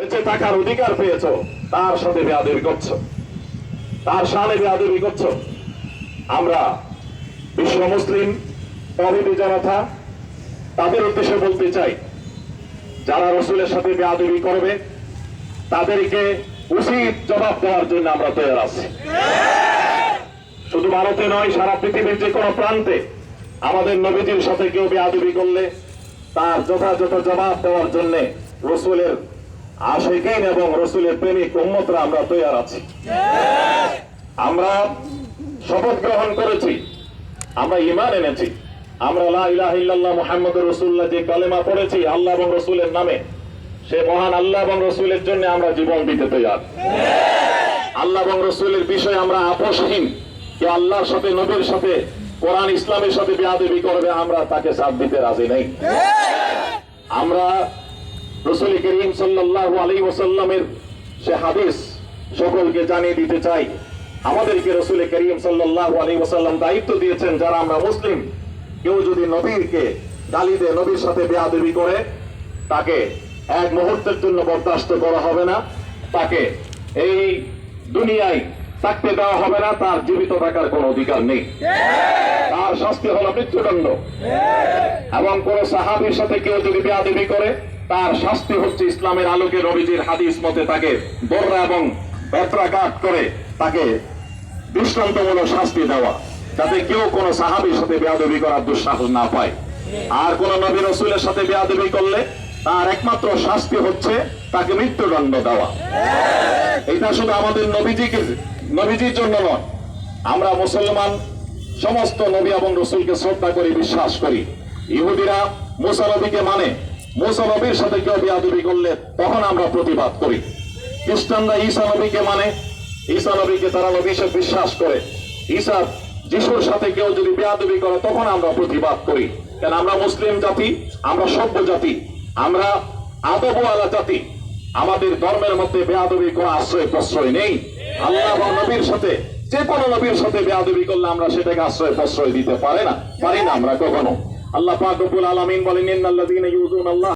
বেঁচে থাকার অধিকার পেয়েছো, তার সাথে বেয়াদবি করছো, তার শানে বেয়াদবি করছো। আমরা বিশ্ব মুসলিম তৌহিদি জনতা তাদের উদ্দেশ্যে বলতে চাই, যারা রসুলের সাথে বেয়াদবি করবে তাদেরকে উচিত জবাব দেওয়ার জন্য আমরা তৈরি আছি। শুধু ভারতে নয়, সারা পৃথিবীর যে কোনো প্রান্তে আমাদের নবীজির সাথে কেউ বেয়াদবি করলে তার যথাযথ জবাব দেওয়ার জন্য রসুলের আশিকিন এবং রসুলের প্রেমিক উম্মতরা আমরা তৈরি আছি। আমরা শপথ গ্রহণ করেছি, আমরা ঈমান এনেছি, আমরা লা ইলাহা ইল্লাল্লাহ মুহাম্মাদুর রাসূলুল্লাহ যে কালেমা পড়েছি আল্লাহ এবং রসুলের নামে, সে মহান আল্লাহ এবং রসুলের জন্য আমরা জীবন দিতে তৈরি। আল্লাহ এবং রসুলের বিষয়ে আমরা আপোষহীন। যে আল্লাহর সাথে নবীর সাথে কোরআন ইসলামের সাথে বেয়াদবি করবে আমরা তাকে সাথ দিতে রাজি নেই। আমরা রাসূল করিম সাল্লাল্লাহু আলাইহি ওয়াসাল্লামের সে হাদিস সকলকে জানিয়ে দিতে চাই। আমাদেরকে রাসূল করিম সাল্লাল্লাহু আলাইহি ওয়াসাল্লাম দায়িত্ব দিয়েছেন, যারা আমরা মুসলিম, কেউ যদি নবীকে গালি দেয়, নবীর সাথে বেয়াদবি করে, তাকে এক মুহূর্তের জন্য বরদাস্ত করা হবে না, তাকে এই দুনিয়ায় থাকতে দেওয়া হবে না, তার জীবিত থাকার কোন অধিকার নেই, তার শাস্তি হলো মৃত্যুদণ্ড। এবং কোন সাহাবীর সাথে কেউ যদি বেয়াদবি করে, তার শাস্তি হচ্ছে ইসলামের আলোকে নবীজির হাদিস মতে তাকে দররা এবং বেত্রাঘাত করে তাকে দৃষ্টান্তমূলক শাস্তি দেওয়া, যাতে কেউ কোন সাহাবীর সাথে বেয়াদবি করার দুঃসাহস না পায়। আর কোন নবী রাসূলের সাথে বেয়াদবি করলে তার একমাত্র শাস্তি হচ্ছে তাকে মৃত্যুদণ্ড দেওয়া। এটা শুধু আমাদের নবীজির জন্য নয়, আমরা মুসলমান সমস্ত নবী এবং রসুলকে শ্রদ্ধা করি, বিশ্বাস করি। ইহুদিরা মুসা নবীকে মানে, মুসা নবীর সাথে কেউ বেয়াদবি করলে তখন আমরা প্রতিবাদ করি। খ্রিস্টানরা ঈসা নবীকে মানে, ঈসা নবীকে তারা নবী হিসেবে বিশ্বাস করে। ঈসা যিশুর সাথে কেউ যদি বেয়াদবি করে তখন আমরা প্রতিবাদ করি। কারণ আমরা মুসলিম জাতি, আমরা সভ্য জাতি, আমরা আদবওয়ালা জাতি। আমাদের ধর্মের মধ্যে বেয়াদবি করা আশ্রয় প্রশ্রয় নেই। আল্লাহ এবং নবীর সাথে যে কোনো নবীর সাথে বেয়াদবি করলে আমরা সেটাকে আশ্রয় প্রশ্রয় দিতে পারি না আমরা কখনো। আল্লাহ পাক রব্বুল আলামিন বলেন, ইন্নাল্লাযীনা ইউযুনাল্লাহ